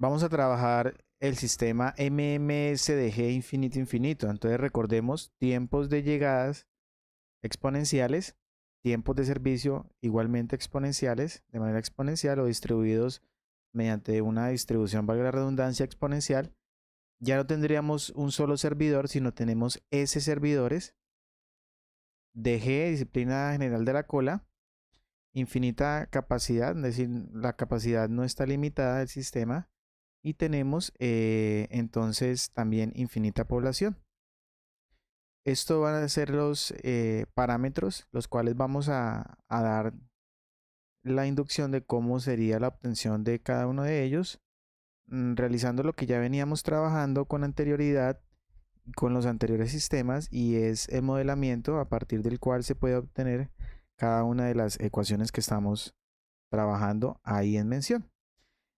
vamos a trabajar el sistema MMSDG infinito infinito. Entonces recordemos tiempos de llegadas exponenciales, tiempos de servicio igualmente exponenciales, de manera exponencial o distribuidos mediante una distribución, valga la redundancia, exponencial. Ya no tendríamos un solo servidor, sino tenemos S servidores, DG, disciplina general de la cola, infinita capacidad, es decir, la capacidad no está limitada del sistema, y tenemos entonces también infinita población. Esto van a ser los parámetros los cuales vamos a dar la inducción de cómo sería la obtención de cada uno de ellos, realizando lo que ya veníamos trabajando con anterioridad con los anteriores sistemas, y es el modelamiento a partir del cual se puede obtener cada una de las ecuaciones que estamos trabajando ahí en mención.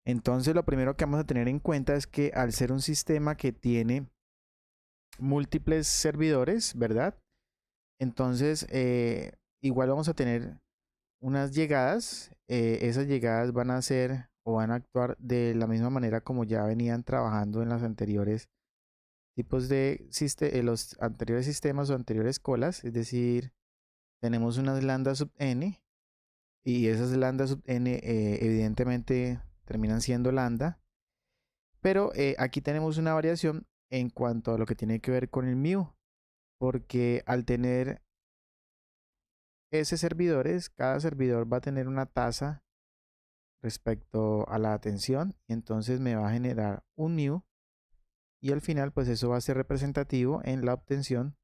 Entonces lo primero que vamos a tener en cuenta es que al ser un sistema que tiene múltiples servidores, ¿verdad? Entonces igual vamos a tener unas llegadas. Esas llegadas van a ser o van a actuar de la misma manera como ya venían trabajando en los anteriores tipos de los anteriores sistemas o anteriores colas. Es decir, tenemos unas lambda sub n, y esas lambda sub n evidentemente terminan siendo lambda. Pero aquí tenemos una variación en cuanto a lo que tiene que ver con el mu, porque al tener S servidores, cada servidor va a tener una tasa respecto a la atención, y entonces me va a generar un mu, y al final pues eso va a ser representativo en la obtención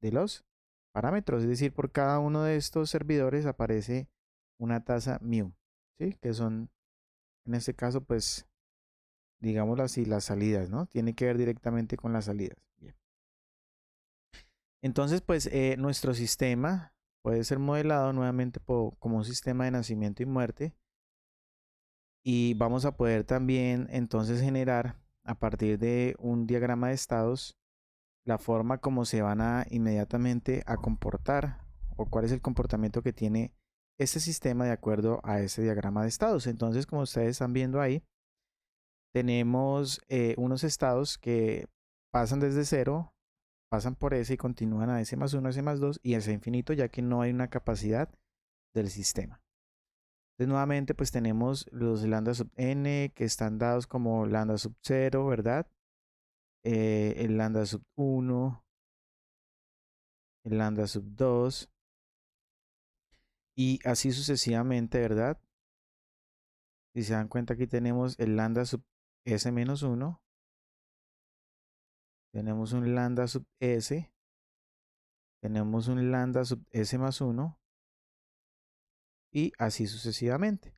de los parámetros. Es decir, por cada uno de estos servidores aparece una tasa mu, ¿sí? Que son en este caso pues digámoslo así, las salidas, ¿no? Tiene que ver directamente con las salidas. Bien. Entonces, pues nuestro sistema puede ser modelado nuevamente como un sistema de nacimiento y muerte, y vamos a poder también entonces generar a partir de un diagrama de estados la forma como se van a inmediatamente a comportar, o cuál es el comportamiento que tiene este sistema de acuerdo a ese diagrama de estados. Entonces, como ustedes están viendo ahí, tenemos unos estados que pasan desde cero, pasan por S y continúan a S más 1, S más 2 y S infinito, ya que no hay una capacidad del sistema. Entonces nuevamente pues tenemos los lambda sub n que están dados como lambda sub 0, ¿verdad? El lambda sub 1, el lambda sub 2 y así sucesivamente, ¿verdad? Si se dan cuenta, aquí tenemos el lambda sub S menos 1, tenemos un lambda sub S, tenemos un lambda sub S más 1 y así sucesivamente.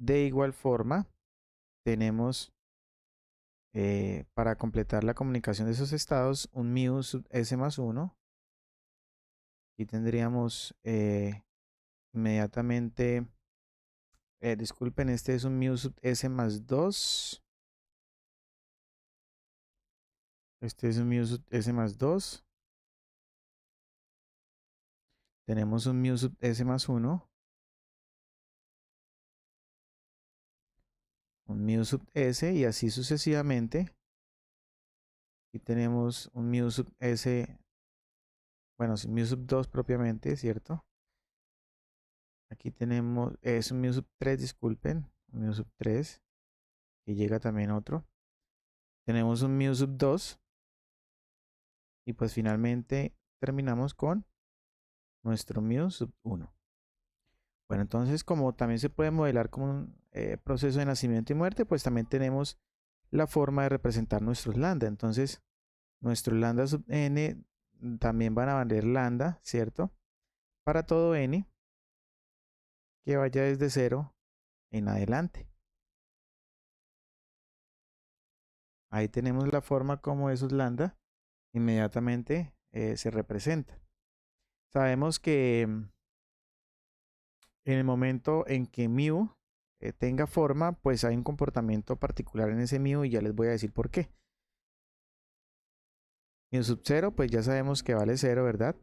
De igual forma, tenemos para completar la comunicación de esos estados un mu sub S más 1. Y tendríamos inmediatamente, disculpen, este es un mu sub S más 2. Este es un mu sub S más 2. Tenemos un mu sub S más 1. Un mu sub S y así sucesivamente. Y tenemos un mu sub S, bueno, mu sub 2 propiamente, ¿cierto? Aquí tenemos, es un mu sub 3, disculpen, un mu sub 3, que llega también otro. Tenemos un mu sub 2 y pues finalmente terminamos con nuestro mu sub 1. Bueno, entonces como también se puede modelar como un proceso de nacimiento y muerte, pues también tenemos la forma de representar nuestros lambda. Entonces, nuestro lambda sub n también van a valer lambda, ¿cierto? Para todo n que vaya desde 0 en adelante. Ahí tenemos la forma como esos lambda inmediatamente se representa. Sabemos que en el momento en que mu tenga forma, pues hay un comportamiento particular en ese mu, y ya les voy a decir por qué. Mu sub 0, pues ya sabemos que vale 0, ¿verdad?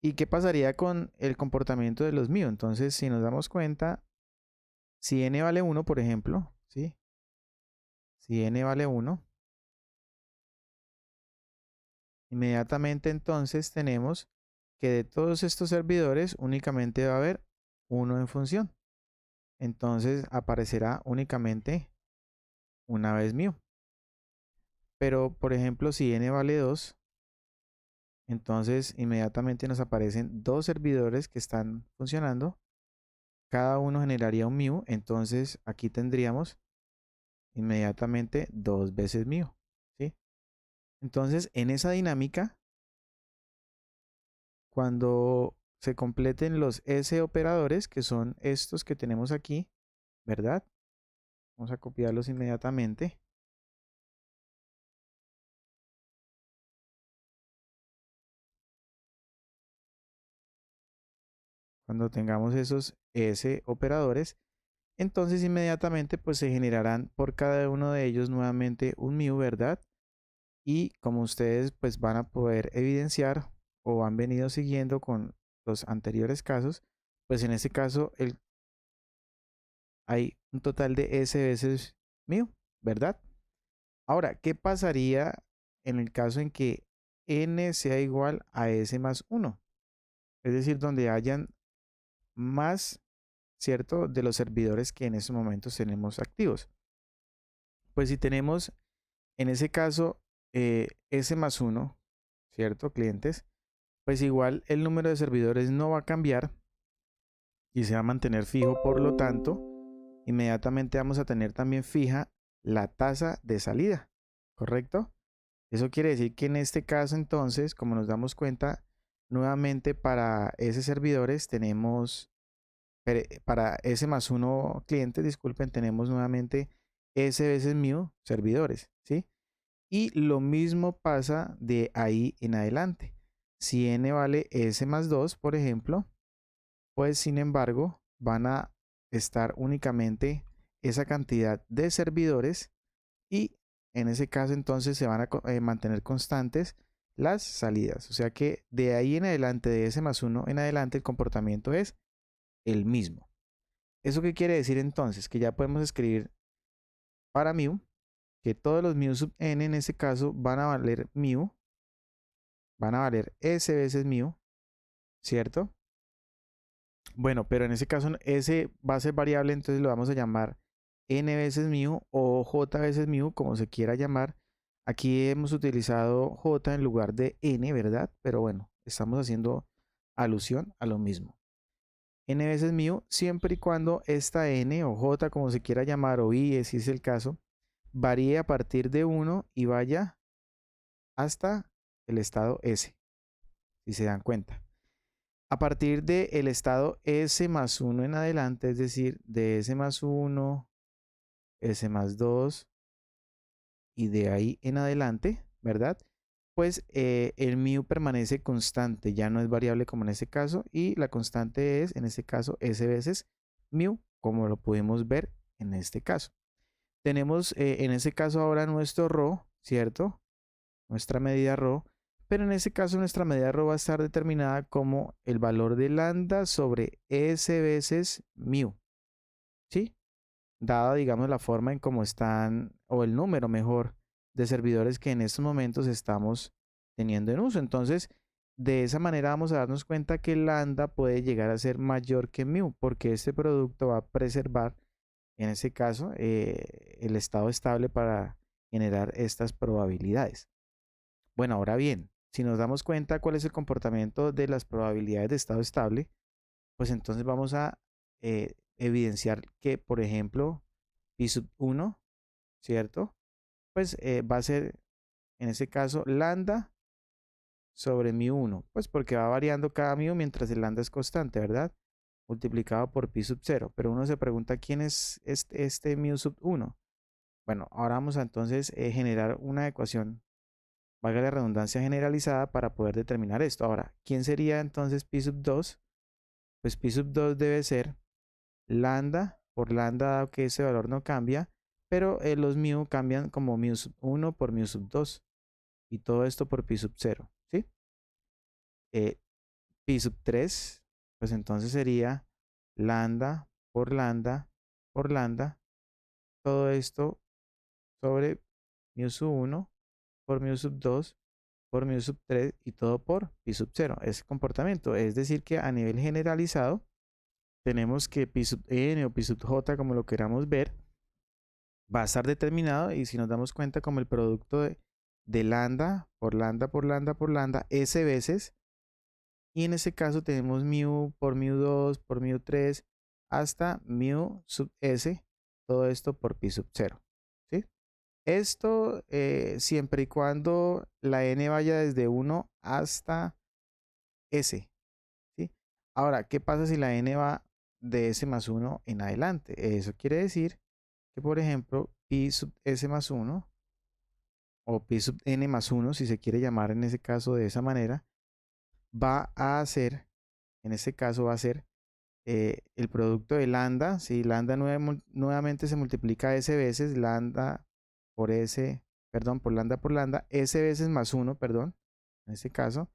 ¿Y qué pasaría con el comportamiento de los mu? Entonces, si nos damos cuenta, si n vale 1, por ejemplo, ¿sí? si n vale 1, inmediatamente entonces tenemos que de todos estos servidores únicamente va a haber uno en función. Entonces aparecerá únicamente una vez mu. Pero por ejemplo, si n vale 2, entonces inmediatamente nos aparecen dos servidores que están funcionando. Cada uno generaría un mu. Entonces aquí tendríamos inmediatamente dos veces mu, ¿sí? Entonces en esa dinámica, cuando se completen los S operadores, que son estos que tenemos aquí, ¿verdad? Vamos a copiarlos inmediatamente. Cuando tengamos esos S operadores, entonces inmediatamente pues se generarán por cada uno de ellos nuevamente un mu, ¿verdad? Y como ustedes pues van a poder evidenciar o han venido siguiendo con los anteriores casos, pues en este caso hay un total de S veces mu, ¿verdad? Ahora, ¿qué pasaría en el caso en que n sea igual a S más 1? Es decir, donde hayan más, ¿cierto?, de los servidores que en estos momentos tenemos activos. Pues si tenemos en ese caso S más 1, ¿cierto?, clientes, pues igual el número de servidores no va a cambiar y se va a mantener fijo. Por lo tanto, inmediatamente vamos a tener también fija la tasa de salida, ¿correcto? Eso quiere decir que en este caso entonces, como nos damos cuenta, nuevamente para esos servidores tenemos, para S más 1 clientes, disculpen, tenemos nuevamente S veces mu servidores, ¿sí? Y lo mismo pasa de ahí en adelante. Si n vale S más 2, por ejemplo, pues sin embargo van a estar únicamente esa cantidad de servidores y en ese caso entonces se van a mantener constantes las salidas. O sea que de ahí en adelante, de S más 1 en adelante, el comportamiento es el mismo. ¿Eso qué quiere decir entonces? Que ya podemos escribir para mu que todos los mu sub n en ese caso van a valer mu, van a valer S veces mu, ¿cierto? Bueno, pero en ese caso S va a ser variable, entonces lo vamos a llamar n veces mu o j veces mu, como se quiera llamar. Aquí hemos utilizado j en lugar de n, ¿verdad? Pero bueno, estamos haciendo alusión a lo mismo. N veces mu, siempre y cuando esta n o j, como se quiera llamar, o i, si es el caso, varíe a partir de 1 y vaya hasta el estado S, si se dan cuenta. A partir del estado S más 1 en adelante, es decir, de S más 1, S más 2 y de ahí en adelante, ¿verdad? Pues el mu permanece constante, ya no es variable como en este caso, y la constante es, en este caso, S veces mu, como lo pudimos ver en este caso. Tenemos en este caso ahora nuestro ρ, ¿cierto? Nuestra medida ρ, pero en este caso nuestra medida ρ va a estar determinada como el valor de lambda sobre S veces mu, ¿sí? Dada, digamos, la forma en cómo están, o el número mejor, de servidores que en estos momentos estamos teniendo en uso. Entonces, de esa manera vamos a darnos cuenta que lambda puede llegar a ser mayor que mu, porque este producto va a preservar, en este caso, el estado estable para generar estas probabilidades. Bueno, ahora bien, si nos damos cuenta cuál es el comportamiento de las probabilidades de estado estable, pues entonces vamos a evidenciar que, por ejemplo, pi sub 1, ¿cierto? Pues va a ser, en este caso, lambda sobre mu 1, pues porque va variando cada mu mientras el lambda es constante, ¿verdad? Multiplicado por pi sub 0. Pero uno se pregunta quién es este mu sub 1. Bueno, ahora vamos a entonces generar una ecuación, valga la redundancia, generalizada para poder determinar esto. Ahora, ¿quién sería entonces pi sub 2? Pues pi sub 2 debe ser lambda por lambda, dado que ese valor no cambia, pero los mu cambian como mu sub 1 por mu sub 2 y todo esto por pi sub 0, ¿sí? Pi sub 3, pues entonces sería lambda por lambda por lambda, todo esto sobre mu sub 1 por mu sub 2 por mu sub 3 y todo por pi sub 0. Ese comportamiento, es decir que a nivel generalizado tenemos que pi sub n o pi sub j, como lo queramos ver, va a estar determinado, y si nos damos cuenta, como el producto de lambda por lambda por lambda por lambda s veces, y en ese caso tenemos mu por mu 2 por mu 3 hasta mu sub s, todo esto por pi sub 0, ¿sí? Esto siempre y cuando la n vaya desde 1 hasta s, ¿sí? Ahora, ¿qué pasa si la n va de s más 1 en adelante? Eso quiere decir que, por ejemplo, pi sub s más 1 o pi sub n más 1, si se quiere llamar en ese caso de esa manera, va a ser, en este caso va a ser el producto de lambda, si lambda nuevamente se multiplica s veces, lambda por s, perdón, por lambda, s veces más 1, perdón, en este caso,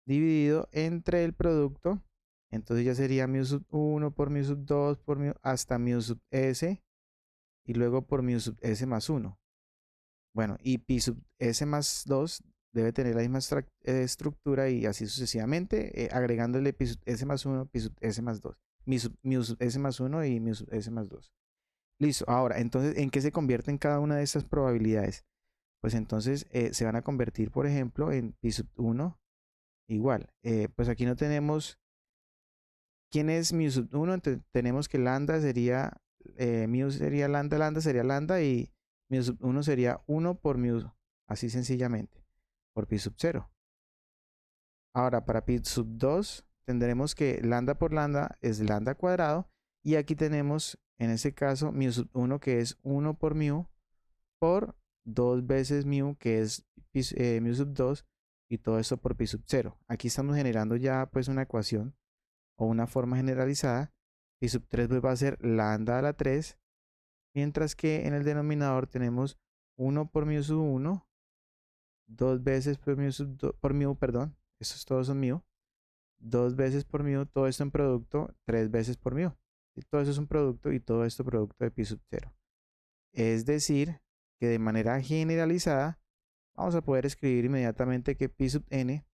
dividido entre el producto, entonces ya sería mu sub 1 por mu sub 2 por mu, hasta mu sub s, y luego por mu sub s más 1. Bueno, y pi sub s más 2 debe tener la misma estructura, y así sucesivamente, agregándole pi sub s más 1, pi sub s más 2, mu sub s más 1 y mu sub s más 2. Listo. Ahora, entonces, ¿en qué se convierten cada una de estas probabilidades? Pues entonces se van a convertir, por ejemplo, en pi sub 1 igual. Pues aquí no tenemos quién es mu sub 1, entonces tenemos que lambda sería, mu sería lambda, lambda sería lambda, y mu sub 1 sería 1 por mu, así sencillamente, por pi sub 0. Ahora, para pi sub 2 tendremos que lambda por lambda es lambda cuadrado, y aquí tenemos en este caso mu sub 1, que es 1 por mu por 2 veces mu, que es mu sub 2, y todo esto por pi sub 0. Aquí estamos generando ya pues una ecuación o una forma generalizada. Pi sub 3 pues va a ser lambda a la 3, mientras que en el denominador tenemos 1 por mu sub 1, 2 veces por mu sub 2, por mu, perdón, estos todos son mu, 2 veces por mu, todo esto en producto, 3 veces por mu. Y todo eso es un producto, y todo esto producto de pi sub 0. Es decir, que de manera generalizada vamos a poder escribir inmediatamente que pi sub n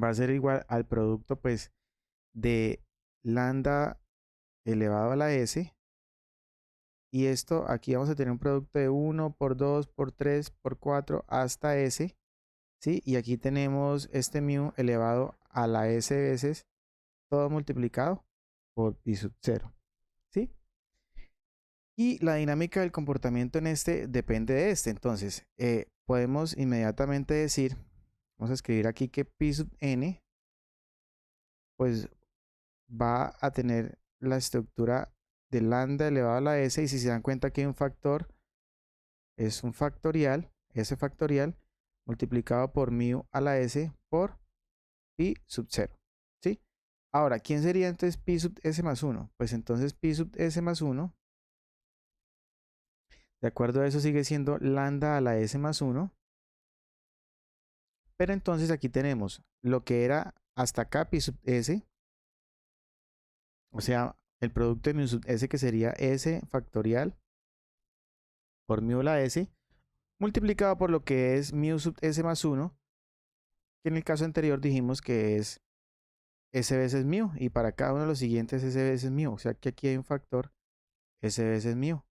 va a ser igual al producto pues de lambda elevado a la s, y esto aquí vamos a tener un producto de 1 por 2 por 3 por 4 hasta s, ¿sí? Y aquí tenemos este mu elevado a la s veces, todo multiplicado por pi sub 0, ¿sí? Y la dinámica del comportamiento en este depende de este. Entonces, podemos inmediatamente decir, vamos a escribir aquí que pi sub n pues va a tener la estructura de lambda elevado a la s, y si se dan cuenta que hay un factor, es un factorial, s factorial multiplicado por mu a la s por pi sub 0, ¿sí? Ahora, ¿quién sería entonces pi sub s más 1? Pues entonces pi sub s más 1, de acuerdo a eso, sigue siendo lambda a la s más 1, pero entonces aquí tenemos lo que era hasta acá pi sub s, o sea, el producto de mu sub s, que sería s factorial por mu a la s, multiplicado por lo que es mu sub s más 1, que en el caso anterior dijimos que es s veces mu, y para cada uno de los siguientes s veces mu, o sea que aquí hay un factor s veces mu,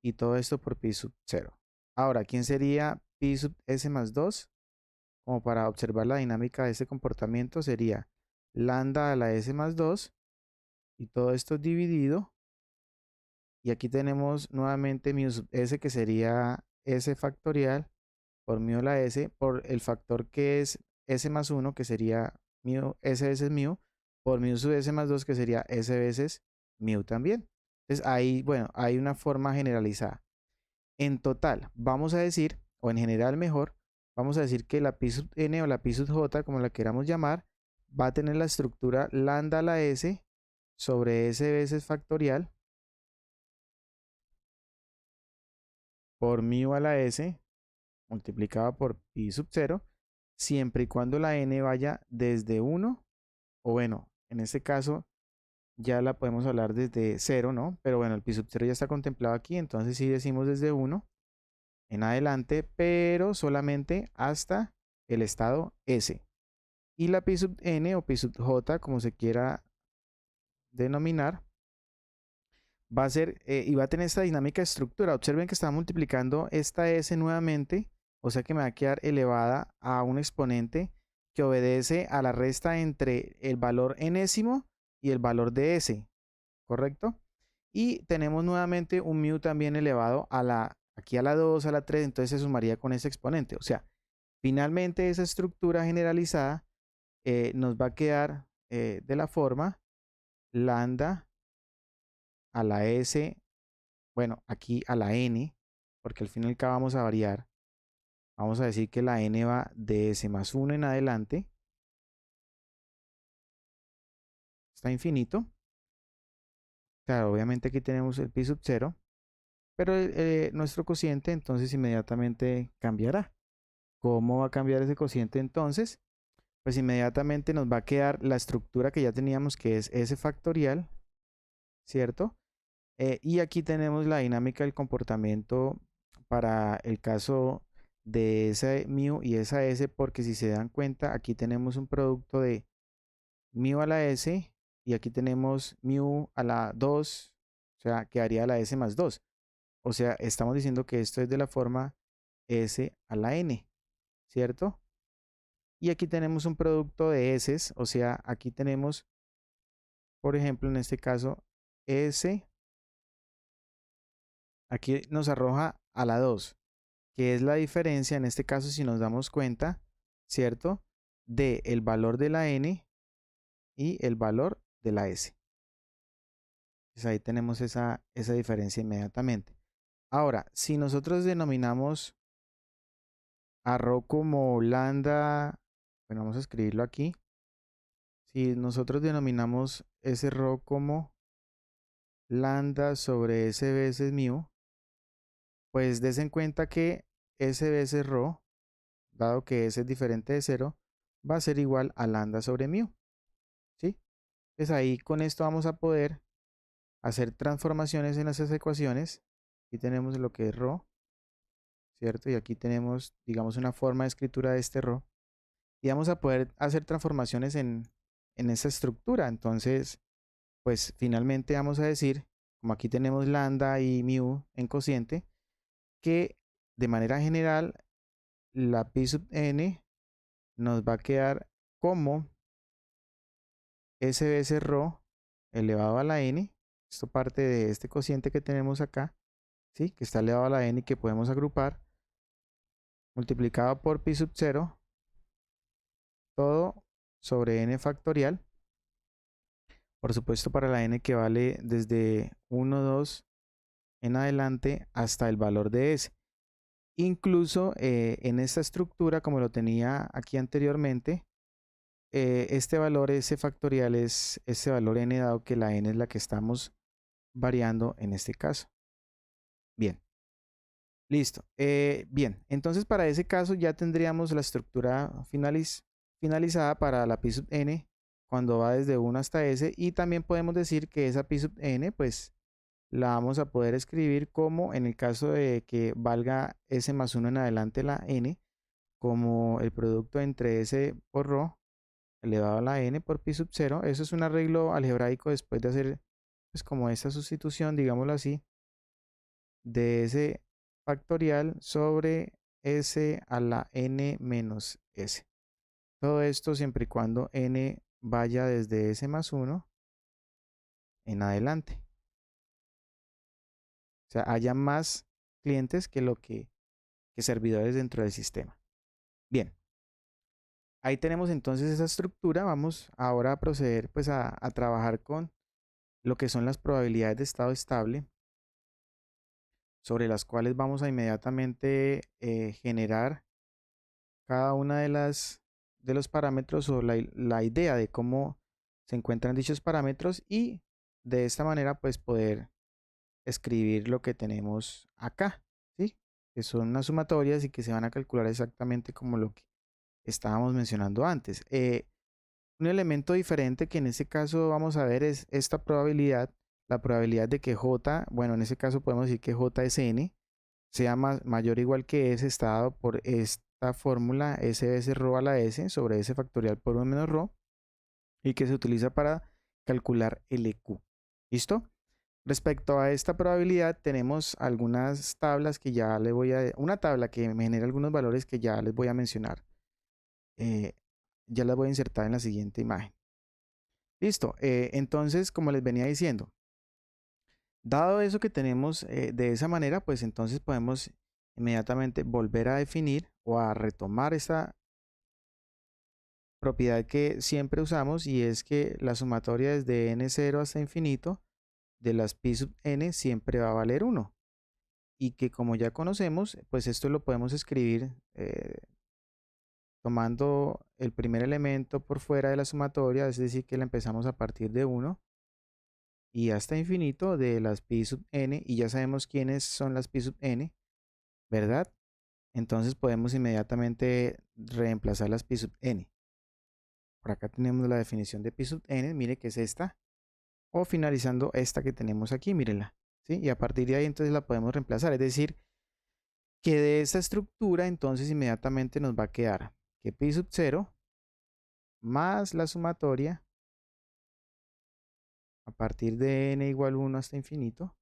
y todo esto por pi sub 0. Ahora, ¿quién sería pi sub s más 2? Como para observar la dinámica de este comportamiento, sería lambda a la s más 2, y todo esto dividido, y aquí tenemos nuevamente mu sub s, que sería s factorial por mu a la s, por el factor que es s más 1, que sería mu, s veces mu, por mu sub s más 2, que sería s veces mu también. Entonces ahí, bueno, hay una forma generalizada. En total, vamos a decir, o en general mejor, vamos a decir que la pi sub n o la pi sub j, como la queramos llamar, va a tener la estructura lambda a la s sobre s veces factorial por mu a la s multiplicado por pi sub 0, siempre y cuando la n vaya desde 1, o bueno, en este caso ya la podemos hablar desde 0, ¿no? Pero bueno, el pi sub 0 ya está contemplado aquí, entonces si decimos desde 1, en adelante, pero solamente hasta el estado S. Y la pi sub n o pi sub j, como se quiera denominar, va a ser y va a tener esta dinámica de estructura. Observen que está multiplicando esta S nuevamente, o sea que me va a quedar elevada a un exponente que obedece a la resta entre el valor enésimo y el valor de S, ¿correcto? Y tenemos nuevamente un mu también elevado a aquí a la 2, a la 3, entonces se sumaría con ese exponente. O sea, finalmente esa estructura generalizada nos va a quedar de la forma lambda a la S, bueno, aquí a la n, porque al fin y al cabo vamos a variar. Vamos a decir que la n va de S más 1 en adelante. Está infinito. Claro, obviamente aquí tenemos el pi sub 0, pero nuestro cociente entonces inmediatamente cambiará. ¿Cómo va a cambiar ese cociente entonces? Pues inmediatamente nos va a quedar la estructura que ya teníamos, que es S factorial, ¿cierto? Y aquí tenemos la dinámica del comportamiento para el caso de esa mu y esa S, porque si se dan cuenta, aquí tenemos un producto de mu a la S y aquí tenemos mu a la 2, o sea, quedaría la S más 2. O sea, estamos diciendo que esto es de la forma S a la N, ¿cierto? Y aquí tenemos un producto de S, o sea, aquí tenemos, por ejemplo, en este caso, S, aquí nos arroja a la 2, que es la diferencia, en este caso, si nos damos cuenta, ¿cierto? De el valor de la N y el valor de la S. Pues ahí tenemos esa diferencia inmediatamente. Ahora, si nosotros denominamos a ρ como lambda, bueno, vamos a escribirlo aquí. Si nosotros denominamos ese ρ como lambda sobre S veces mu, pues des en cuenta que S veces ρ, dado que S es diferente de 0, va a ser igual a lambda sobre mu, ¿sí? Entonces ahí con esto vamos a poder hacer transformaciones en esas ecuaciones. Aquí tenemos lo que es ρ, ¿cierto? Y aquí tenemos, digamos, una forma de escritura de este ρ. Y vamos a poder hacer transformaciones en esa estructura. Entonces, pues finalmente vamos a decir, como aquí tenemos lambda y mu en cociente, que de manera general la pi sub n nos va a quedar como S veces ρ elevado a la n. Esto parte de este cociente que tenemos acá, ¿sí? Que está elevado a la n y que podemos agrupar, multiplicado por pi sub 0, todo sobre n factorial. Por supuesto, para la n que vale desde 1, 2 en adelante hasta el valor de S. Incluso en esta estructura, como lo tenía aquí anteriormente, este valor S factorial es este valor n, dado que la n es la que estamos variando en este caso. Bien, listo. Bien, entonces para ese caso ya tendríamos la estructura finalizada para la pi sub n cuando va desde 1 hasta S, y también podemos decir que esa pi sub n pues la vamos a poder escribir como, en el caso de que valga S más 1 en adelante la n, como el producto entre S por ρ elevado a la n por pi sub 0. Eso es un arreglo algebraico después de hacer pues como esta sustitución, digámoslo así, de S factorial sobre S a la n menos S. Todo esto siempre y cuando n vaya desde S más 1 en adelante. O sea, haya más clientes que servidores dentro del sistema. Bien, ahí tenemos entonces esa estructura. Vamos ahora a proceder pues a trabajar con lo que son las probabilidades de estado estable, sobre las cuales vamos a inmediatamente generar cada una de los parámetros, o la idea de cómo se encuentran dichos parámetros, y de esta manera pues poder escribir lo que tenemos acá, ¿sí? Que son unas sumatorias y que se van a calcular exactamente como lo que estábamos mencionando antes. Un elemento diferente que en este caso vamos a ver es esta probabilidad, la probabilidad de que J, bueno, en ese caso podemos decir que J es N, sea mayor o igual que S está dado por esta fórmula S veces ρ a la S sobre S factorial por 1 menos ρ y que se utiliza para calcular el EQ. ¿Listo? Respecto a esta probabilidad tenemos algunas tablas que ya les voy a... Una tabla que me genera algunos valores que ya les voy a mencionar. Ya las voy a insertar en la siguiente imagen. Listo. Entonces, como les venía diciendo, dado eso que tenemos de esa manera, pues entonces podemos inmediatamente volver a definir o a retomar esta propiedad que siempre usamos, y es que la sumatoria desde n0 hasta infinito de las pi sub n siempre va a valer 1. Y que, como ya conocemos, pues esto lo podemos escribir tomando el primer elemento por fuera de la sumatoria, es decir, que la empezamos a partir de 1 y hasta infinito de las pi sub n, y ya sabemos quiénes son las pi sub n, ¿verdad? Entonces podemos inmediatamente reemplazar las pi sub n. Por acá tenemos la definición de pi sub n, mire que es esta, o finalizando esta que tenemos aquí, mírenla, ¿sí? Y a partir de ahí entonces la podemos reemplazar, es decir, que de esta estructura entonces inmediatamente nos va a quedar que pi sub 0 más la sumatoria a partir de n igual 1 hasta infinito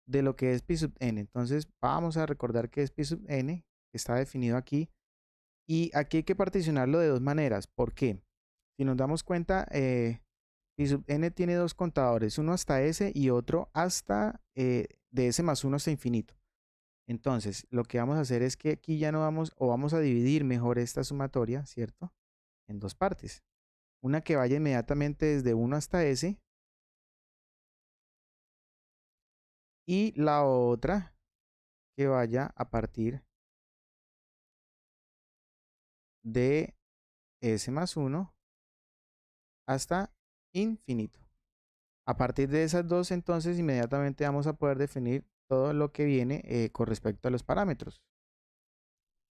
de lo que es pi sub n. Entonces vamos a recordar que es pi sub n, que está definido aquí, y aquí hay que particionarlo de dos maneras. ¿Por qué? Si nos damos cuenta, pi sub n tiene dos contadores, uno hasta s y otro hasta de s más 1 hasta infinito. Entonces lo que vamos a hacer es que aquí ya no vamos a dividir mejor esta sumatoria, ¿cierto? En dos partes. Una que vaya inmediatamente desde 1 hasta s, y la otra que vaya a partir de s más 1 hasta infinito. A partir de esas dos, entonces inmediatamente vamos a poder definir todo lo que viene con respecto a los parámetros.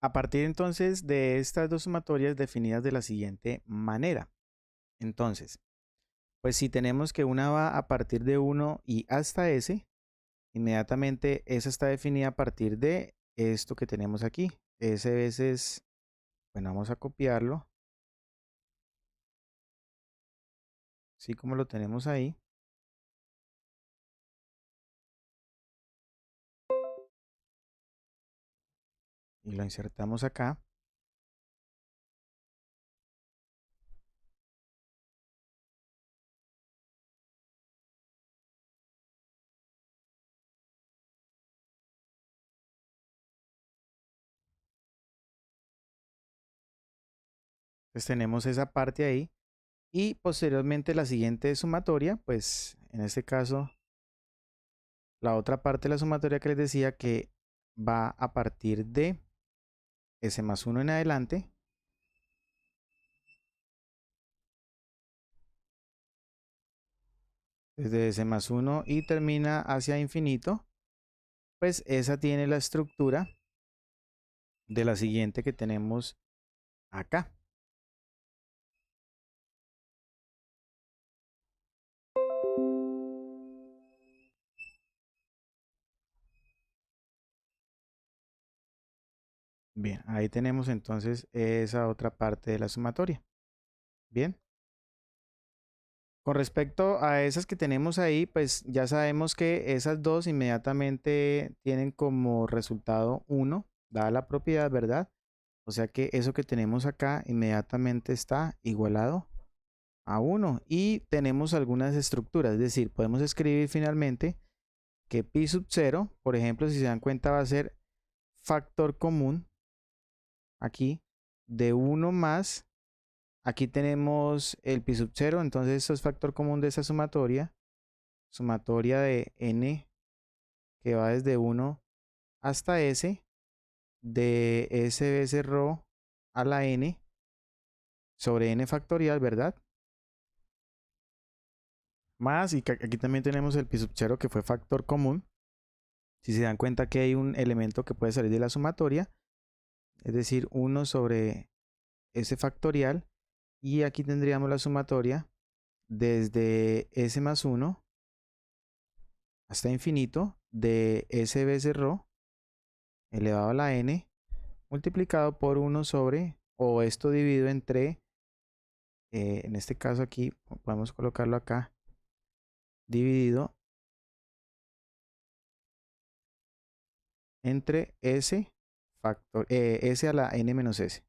A partir entonces de estas dos sumatorias definidas de la siguiente manera. Entonces, pues si tenemos que una va a partir de 1 y hasta s, inmediatamente esa está definida a partir de esto que tenemos aquí. S veces, bueno, vamos a copiarlo, así como lo tenemos ahí. Y lo insertamos acá. Entonces tenemos esa parte ahí. Y posteriormente la siguiente sumatoria, pues en este caso, la otra parte de la sumatoria que les decía que va a partir de s más 1 en adelante. Desde s más 1 y termina hacia infinito, pues esa tiene la estructura de la siguiente que tenemos acá. Bien, ahí tenemos entonces esa otra parte de la sumatoria. Bien. Con respecto a esas que tenemos ahí, pues ya sabemos que esas dos inmediatamente tienen como resultado 1, dada la propiedad, ¿verdad? O sea que eso que tenemos acá inmediatamente está igualado a 1. Y tenemos algunas estructuras, es decir, podemos escribir finalmente que pi sub 0, por ejemplo, si se dan cuenta, va a ser factor común aquí de 1 más. Aquí tenemos el pi sub 0, entonces esto es factor común de esa sumatoria. Sumatoria de n que va desde 1 hasta s, de s veces ρ a la n sobre n factorial, ¿verdad? Más, y aquí también tenemos el pi sub 0 que fue factor común. Si se dan cuenta que hay un elemento que puede salir de la sumatoria, es decir, 1 sobre s factorial, y aquí tendríamos la sumatoria desde s más 1 hasta infinito de s veces ρ elevado a la n multiplicado por 1 sobre, o esto dividido entre, en este caso aquí, podemos colocarlo acá, dividido entre s factor, s a la n menos s.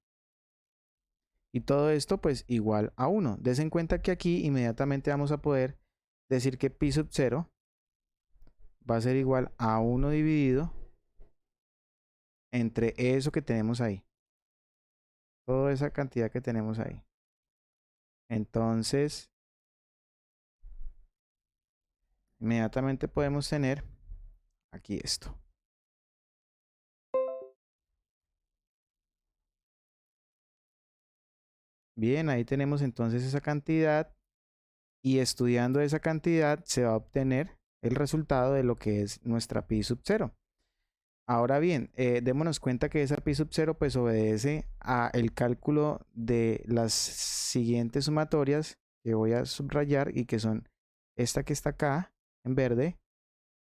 Y todo esto pues igual a 1. Des en cuenta que aquí inmediatamente vamos a poder decir que pi sub 0 va a ser igual a 1 dividido entre eso que tenemos ahí. Toda esa cantidad que tenemos ahí. Entonces, inmediatamente podemos tener aquí esto. Bien, ahí tenemos entonces esa cantidad y estudiando esa cantidad se va a obtener el resultado de lo que es nuestra pi sub 0. Ahora bien, démonos cuenta que esa pi sub 0 pues obedece a el cálculo de las siguientes sumatorias que voy a subrayar y que son esta que está acá en verde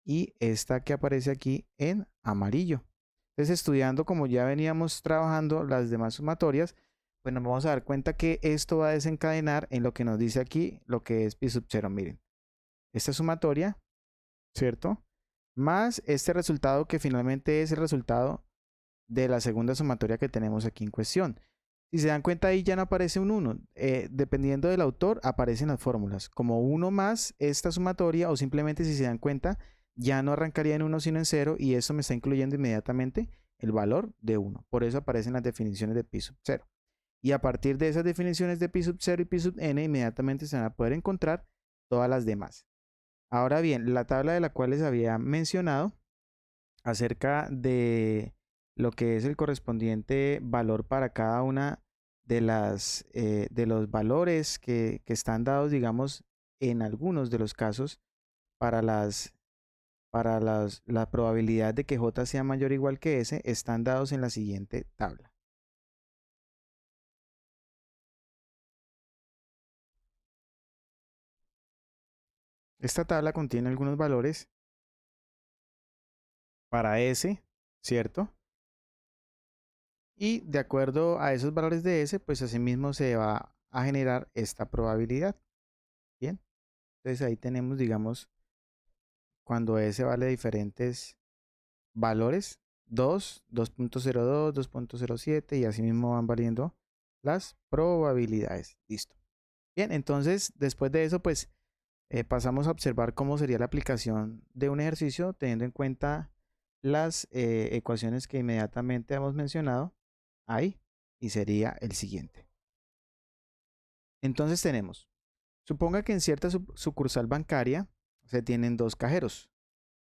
y esta que aparece aquí en amarillo. Entonces, estudiando como ya veníamos trabajando las demás sumatorias, pues nos vamos a dar cuenta que esto va a desencadenar en lo que nos dice aquí, lo que es pi sub 0. Miren, esta sumatoria, ¿cierto? Más este resultado que finalmente es el resultado de la segunda sumatoria que tenemos aquí en cuestión. Si se dan cuenta ahí ya no aparece un 1. Dependiendo del autor aparecen las fórmulas. Como 1 más esta sumatoria o simplemente si se dan cuenta ya no arrancaría en 1 sino en 0 y eso me está incluyendo inmediatamente el valor de 1. Por eso aparecen las definiciones de pi sub 0. Y a partir de esas definiciones de pi sub 0 y pi sub n inmediatamente se van a poder encontrar todas las demás. Ahora bien, la tabla de la cual les había mencionado acerca de lo que es el correspondiente valor para cada una de de los valores que están dados, digamos, en algunos de los casos para la probabilidad de que J sea mayor o igual que S, están dados en la siguiente tabla. Esta tabla contiene algunos valores para S, ¿cierto? Y de acuerdo a esos valores de S, pues asimismo se va a generar esta probabilidad. Bien, entonces ahí tenemos, digamos, cuando S vale diferentes valores, 2, 2.02, 2.07 y así mismo van valiendo las probabilidades. Listo. Bien, entonces después de eso pues pasamos a observar cómo sería la aplicación de un ejercicio teniendo en cuenta las ecuaciones que inmediatamente hemos mencionado ahí y sería el siguiente. Entonces tenemos, suponga que en cierta sucursal bancaria se tienen dos cajeros.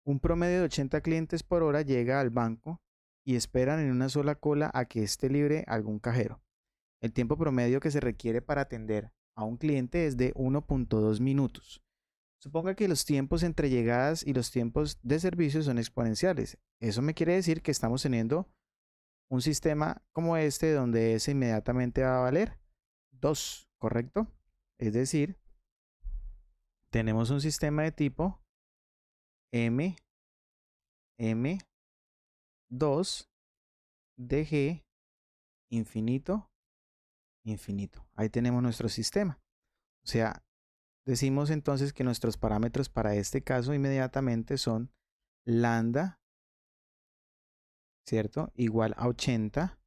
Un promedio de 80 clientes por hora llega al banco y esperan en una sola cola a que esté libre algún cajero. El tiempo promedio que se requiere para atender a un cliente es de 1.2 minutos. Suponga que los tiempos entre llegadas y los tiempos de servicio son exponenciales. Eso me quiere decir que estamos teniendo un sistema como este donde S inmediatamente va a valer 2, ¿correcto? Es decir, tenemos un sistema de tipo M, M, 2, DG, infinito, infinito. Ahí tenemos nuestro sistema. O sea, decimos entonces que nuestros parámetros para este caso inmediatamente son lambda, ¿cierto? Igual a 80,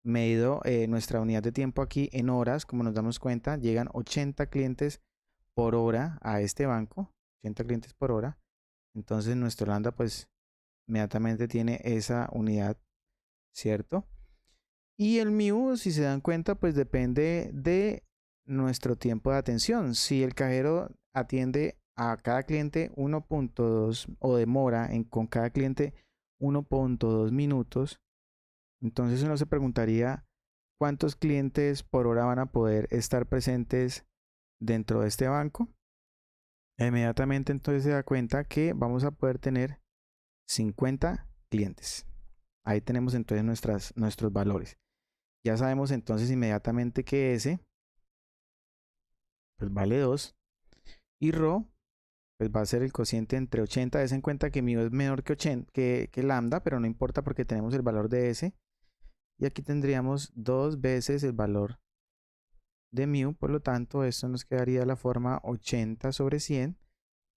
medido nuestra unidad de tiempo aquí en horas, como nos damos cuenta, llegan 80 clientes por hora a este banco, 80 clientes por hora. Entonces nuestro lambda pues inmediatamente tiene esa unidad, ¿cierto? Y el mu, si se dan cuenta, pues depende de nuestro tiempo de atención. Si el cajero atiende a cada cliente 1.2 o demora con cada cliente 1.2 minutos, entonces uno se preguntaría cuántos clientes por hora van a poder estar presentes dentro de este banco. Inmediatamente entonces se da cuenta que vamos a poder tener 50 clientes. Ahí tenemos entonces nuestros valores. Ya sabemos entonces inmediatamente que S pues vale 2 y ρ pues va a ser el cociente entre 80. Des en cuenta que mu es menor que 80, que lambda, pero no importa porque tenemos el valor de S. Y aquí tendríamos 2 veces el valor de mu, por lo tanto esto nos quedaría la forma 80 sobre 100,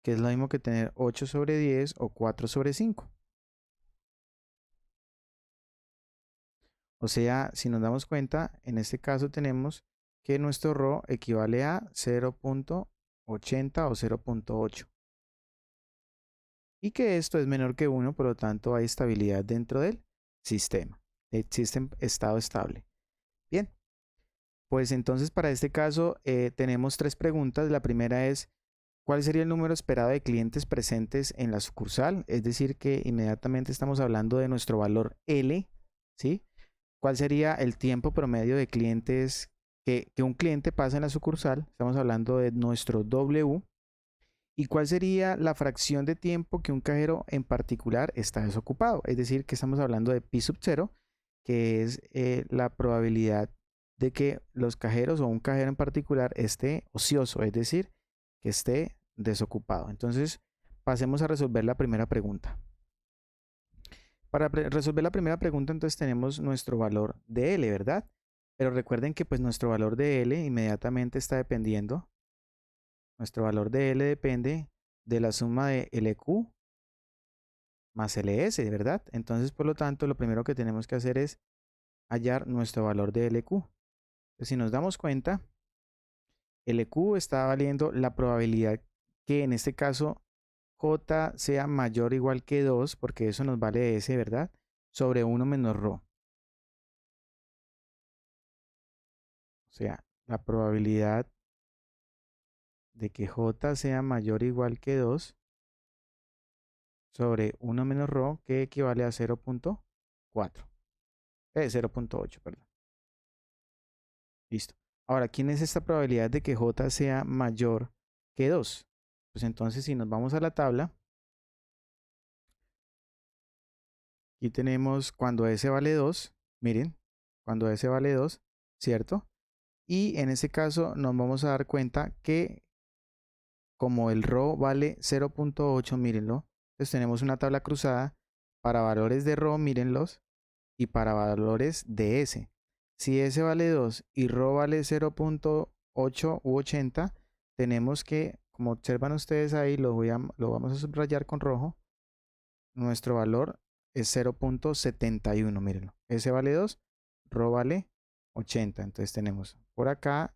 que es lo mismo que tener 8 sobre 10 o 4 sobre 5. O sea, si nos damos cuenta, en este caso tenemos que nuestro ρ equivale a 0.80 o 0.8. Y que esto es menor que 1, por lo tanto hay estabilidad dentro del sistema. Existe estado estable. Bien, pues entonces para este caso tenemos 3 preguntas. La primera es, ¿cuál sería el número esperado de clientes presentes en la sucursal? Es decir, que inmediatamente estamos hablando de nuestro valor L, ¿sí? ¿Cuál sería el tiempo promedio de clientes que un cliente pasa en la sucursal? Estamos hablando de nuestro W. ¿Y cuál sería la fracción de tiempo que un cajero en particular está desocupado? Es decir, que estamos hablando de pi sub 0, que es la probabilidad de que los cajeros o un cajero en particular esté ocioso, es decir, que esté desocupado. Entonces, pasemos a resolver la primera pregunta. Para resolver la primera pregunta, entonces tenemos nuestro valor de L, ¿verdad? Pero recuerden que pues nuestro valor de L inmediatamente está dependiendo. Nuestro valor de L depende de la suma de LQ más LS, ¿verdad? Entonces, por lo tanto, lo primero que tenemos que hacer es hallar nuestro valor de LQ. Entonces, si nos damos cuenta, LQ está valiendo la probabilidad que en este caso J sea mayor o igual que 2, porque eso nos vale S, ¿verdad? Sobre 1 menos ρ. O sea, la probabilidad de que J sea mayor o igual que 2 sobre 1 menos ρ, que equivale a 0.4. 0.8, perdón. Listo. Ahora, ¿quién es esta probabilidad de que J sea mayor que 2? Pues entonces, si nos vamos a la tabla, aquí tenemos cuando S vale 2, miren, cuando S vale 2, ¿cierto? Y en ese caso nos vamos a dar cuenta que como el ρ vale 0.8, mírenlo, entonces tenemos una tabla cruzada para valores de ρ, mírenlos, y para valores de S. Si S vale 2 y ρ vale 0.8 u 80, tenemos que, como observan ustedes ahí, lo vamos a subrayar con rojo, nuestro valor es 0.71, mírenlo. S vale 2, ρ vale 80. Entonces tenemos por acá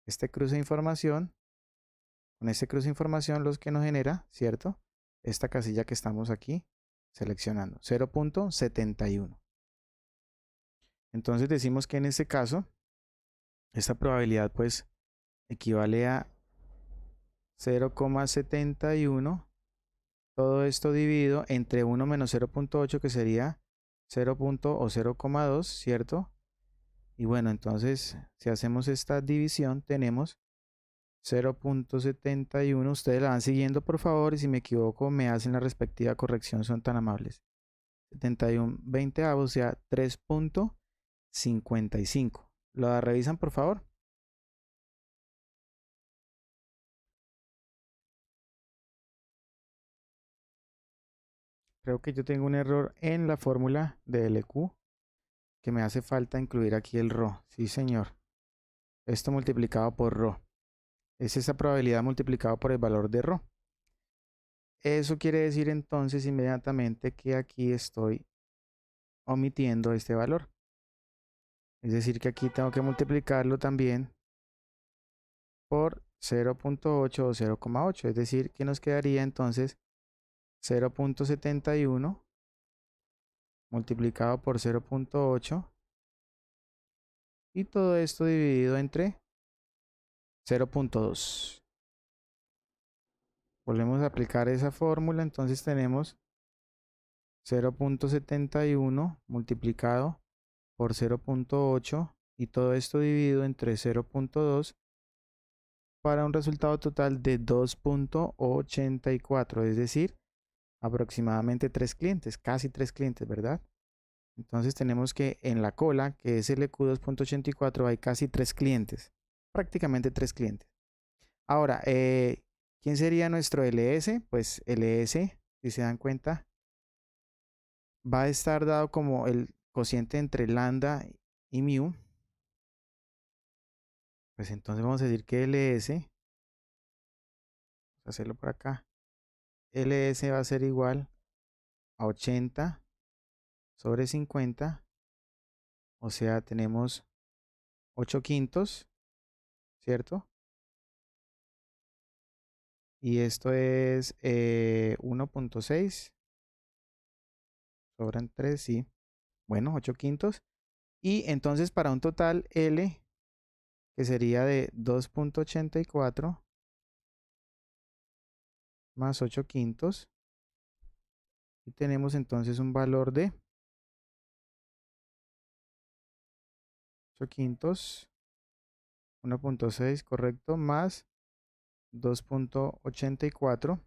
este cruce de información. Con este cruce de información los que nos genera, ¿cierto? Esta casilla que estamos aquí seleccionando, 0.71. Entonces decimos que en este caso, esta probabilidad pues equivale a 0,71. Todo esto dividido entre 1 menos 0.8, que sería 0. O 0,2, ¿cierto? Y bueno, entonces si hacemos esta división tenemos 0.71. Ustedes la van siguiendo por favor y si me equivoco me hacen la respectiva corrección, son tan amables. 71 veinteavos, o sea 3.55. ¿Lo revisan por favor? Creo que yo tengo un error en la fórmula de LQ, que me hace falta incluir aquí el ρ. Sí, señor. Esto multiplicado por ρ. Es esa probabilidad multiplicado por el valor de ρ. Eso quiere decir entonces inmediatamente que aquí estoy omitiendo este valor. Es decir, que aquí tengo que multiplicarlo también por 0.8 o 0,8. Es decir, que nos quedaría entonces 0.71 multiplicado por 0.8 y todo esto dividido entre 0.2. Volvemos a aplicar esa fórmula, entonces tenemos 0.71 multiplicado por 0.8 y todo esto dividido entre 0.2 para un resultado total de 2.84, es decir, aproximadamente 3 clientes, casi 3 clientes, ¿verdad? Entonces tenemos que en la cola, que es LQ 2.84, hay casi 3 clientes, prácticamente 3 clientes. Ahora, ¿Quién sería nuestro LS? Pues LS, si se dan cuenta, va a estar dado como el cociente entre lambda y mu. Pues entonces vamos a decir que LS, vamos a hacerlo por acá, LS va a ser igual a 80 sobre 50, o sea, tenemos 8 quintos, ¿cierto? Y esto es 1.6, sobran 3, sí. Bueno, 8 quintos. Y entonces para un total L, que sería de 2.84 más 8 quintos. Y tenemos entonces un valor de 8 quintos, 1.6, correcto, más 2.84.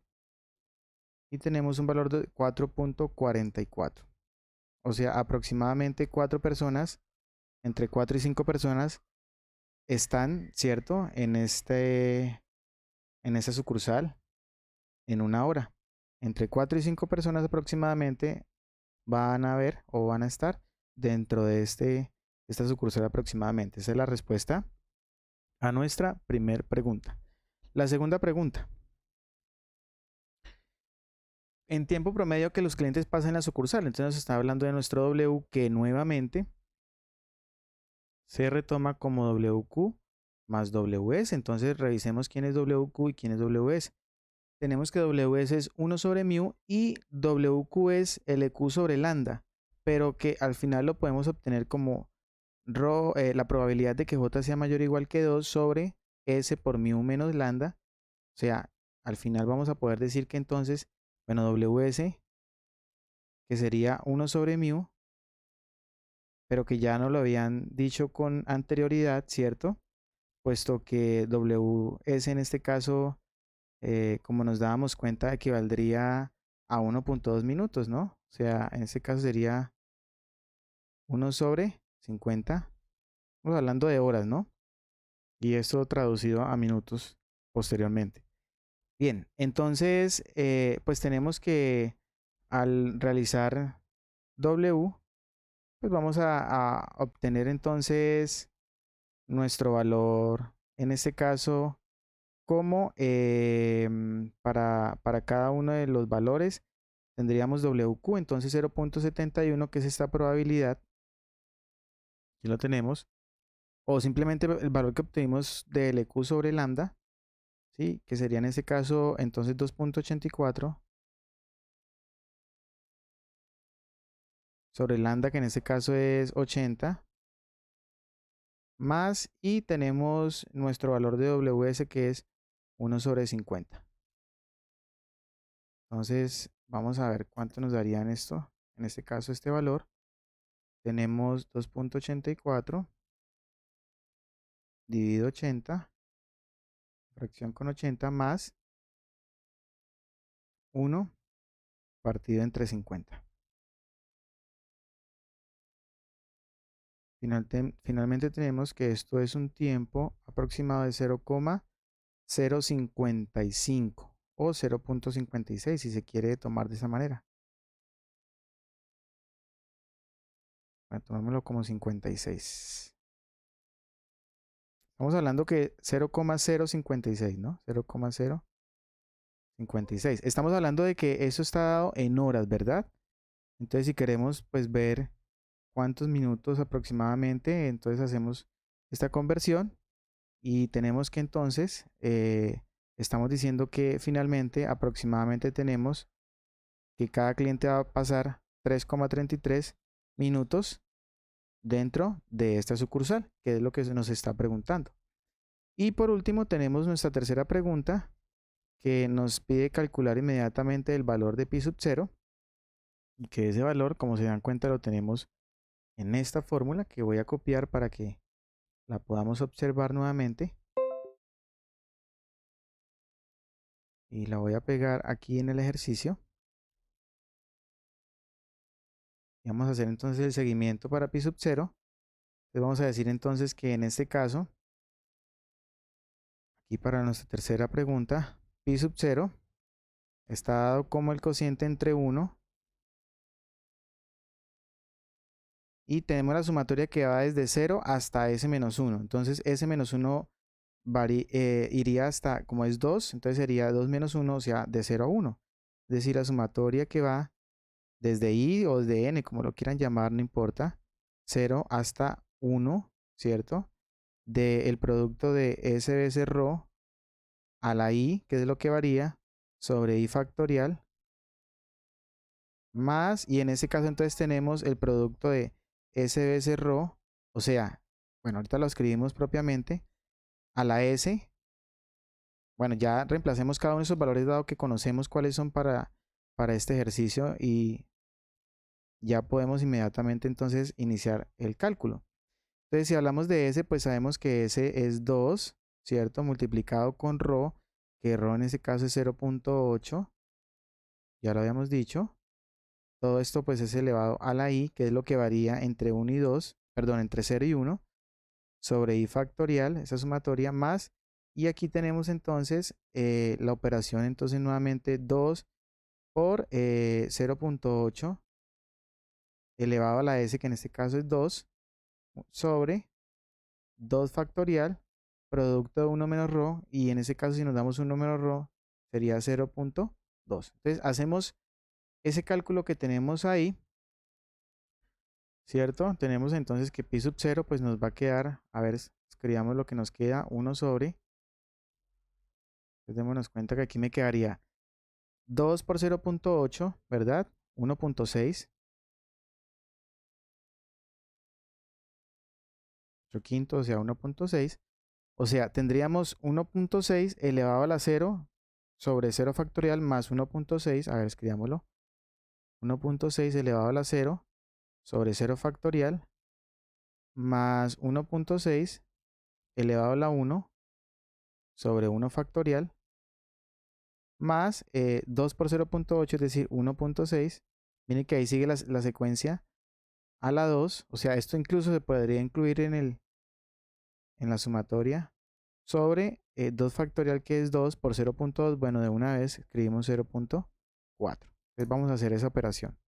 Y tenemos un valor de 4.44. O sea, aproximadamente 4 personas, entre 4 y 5 personas, están, ¿cierto? En esta sucursal en una hora. Entre 4 y 5 personas aproximadamente van a ver o van a estar dentro de esta sucursal aproximadamente. Esa es la respuesta a nuestra primera pregunta. La segunda pregunta. En tiempo promedio que los clientes pasan en la sucursal. Entonces nos está hablando de nuestro W, que nuevamente se retoma como WQ más WS. Entonces revisemos quién es WQ y quién es WS. Tenemos que WS es 1 sobre mu y WQ es LQ sobre lambda, pero que al final lo podemos obtener como la probabilidad de que J sea mayor o igual que 2 sobre S por mu menos lambda. O sea, al final vamos a poder decir que entonces, bueno, WS, que sería 1 sobre mu, pero que ya no lo habían dicho con anterioridad, ¿cierto? Puesto que WS en este caso, como nos dábamos cuenta, equivaldría a 1.2 minutos, ¿no? O sea, en este caso sería 1 sobre 50. Estamos hablando de horas, ¿no? Y esto traducido a minutos posteriormente. Bien, entonces, pues tenemos que al realizar W, pues vamos a obtener entonces nuestro valor, en este caso, como para cada uno de los valores tendríamos WQ, entonces 0.71, que es esta probabilidad, aquí lo tenemos, o simplemente el valor que obtuvimos de LQ sobre lambda, ¿sí? Que sería en este caso entonces 2.84 sobre lambda, que en este caso es 80, más, y tenemos nuestro valor de WS, que es 1 sobre 50. Entonces vamos a ver cuánto nos darían esto. En este caso este valor. Tenemos 2.84 dividido 80, fracción con 80, más 1 partido entre 50. Finalmente tenemos que esto es un tiempo aproximado de 0,055 o 0.56 si se quiere tomar de esa manera. Bueno, tomémoslo como 56. Estamos hablando que 0,056, ¿no? 0,056. Estamos hablando de que eso está dado en horas, ¿verdad? Entonces, si queremos pues ver cuántos minutos aproximadamente, entonces hacemos esta conversión y tenemos que entonces, estamos diciendo que finalmente aproximadamente tenemos que cada cliente va a pasar 3,33 minutos dentro de esta sucursal, que es lo que se nos está preguntando. Y por último tenemos nuestra tercera pregunta, que nos pide calcular inmediatamente el valor de pi sub 0, y que ese valor, como se dan cuenta, lo tenemos en esta fórmula que voy a copiar para que la podamos observar nuevamente. Y la voy a pegar aquí en el ejercicio. Y vamos a hacer entonces el seguimiento para pi sub 0. Entonces vamos a decir entonces que en este caso, aquí para nuestra tercera pregunta, pi sub 0 está dado como el cociente entre 1 y tenemos la sumatoria que va desde 0 hasta s menos 1. Entonces s menos 1 iría hasta, como es 2, entonces sería 2 menos 1, o sea, de 0 a 1. Es decir, la sumatoria que va desde i o desde n, como lo quieran llamar, no importa, 0 hasta 1, ¿cierto? Del producto de s veces rho a la i, que es lo que varía, sobre i factorial, más, y en ese caso entonces tenemos el producto de s veces rho, o sea, bueno, ahorita lo escribimos propiamente, a la s, bueno, ya reemplacemos cada uno de esos valores dado que conocemos cuáles son para este ejercicio y ya podemos inmediatamente entonces iniciar el cálculo. Entonces, si hablamos de S, pues sabemos que S es 2, ¿cierto? Multiplicado con ρ, que ρ en este caso es 0.8, ya lo habíamos dicho. Todo esto pues es elevado a la i, que es lo que varía entre 1 y 2, perdón, entre 0 y 1, sobre i factorial, esa sumatoria, más, y aquí tenemos entonces la operación, entonces nuevamente 2 por 0.8 elevado a la s, que en este caso es 2, sobre 2 factorial, producto de 1 menos ρ, y en ese caso si nos damos 1 menos ρ, sería 0.2. Entonces hacemos ese cálculo que tenemos ahí, ¿cierto? Tenemos entonces que pi sub 0 pues nos va a quedar, a ver, escribamos lo que nos queda, 1 sobre, pues démonos cuenta que aquí me quedaría 2 por 0.8, ¿verdad? 1.6, 8 quinto, o sea, 1.6. O sea, tendríamos 1.6 elevado a la 0 sobre 0 factorial más 1.6, a ver, escribámoslo. 1.6 elevado a la 0 sobre 0 factorial más 1.6 elevado a la 1 sobre 1 factorial más 2 por 0.8, es decir, 1.6. Miren que ahí sigue la secuencia a la 2, o sea, esto incluso se podría incluir en la sumatoria sobre 2 factorial, que es 2 por 0.2. Bueno, de una vez escribimos 0.4. Entonces vamos a hacer esa operación.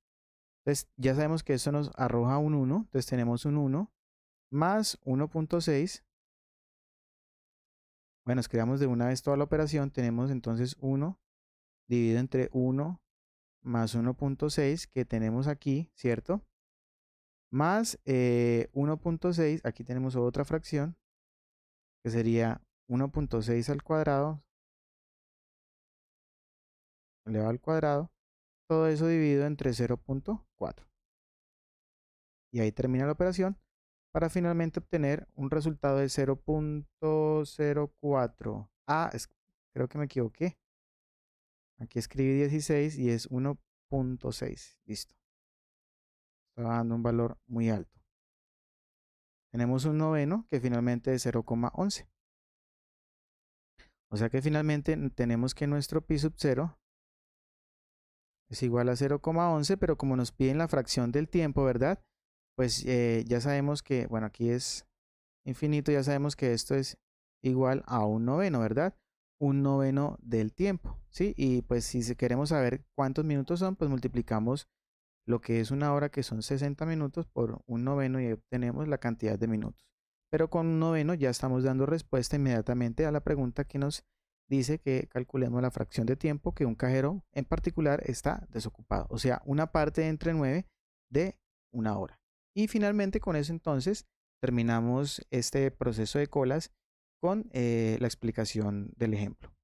Entonces ya sabemos que esto nos arroja un 1, entonces tenemos un 1 más 1.6. Bueno, escribamos de una vez toda la operación, tenemos entonces 1 dividido entre 1 más 1.6 que tenemos aquí, ¿cierto? Más 1.6, aquí tenemos otra fracción, que sería 1.6 al cuadrado, elevado al cuadrado, todo eso dividido entre 0.4. Y ahí termina la operación para finalmente obtener un resultado de 0.04. Ah, creo que me equivoqué. Aquí escribí 16 y es 1.6. Listo. Está dando un valor muy alto. Tenemos un noveno que finalmente es 0.11. O sea que finalmente tenemos que nuestro pi sub 0 es igual a 0.11, pero como nos piden la fracción del tiempo, ¿verdad? Pues ya sabemos que, bueno, aquí es infinito, ya sabemos que esto es igual a un noveno, ¿verdad? Un noveno del tiempo, ¿sí? Y pues si queremos saber cuántos minutos son, pues multiplicamos lo que es una hora, que son 60 minutos, por un noveno y obtenemos la cantidad de minutos. Pero con un noveno ya estamos dando respuesta inmediatamente a la pregunta que nos dice que calculemos la fracción de tiempo que un cajero en particular está desocupado, o sea, una parte entre 9 de una hora. Y finalmente con eso entonces terminamos este proceso de colas con la explicación del ejemplo.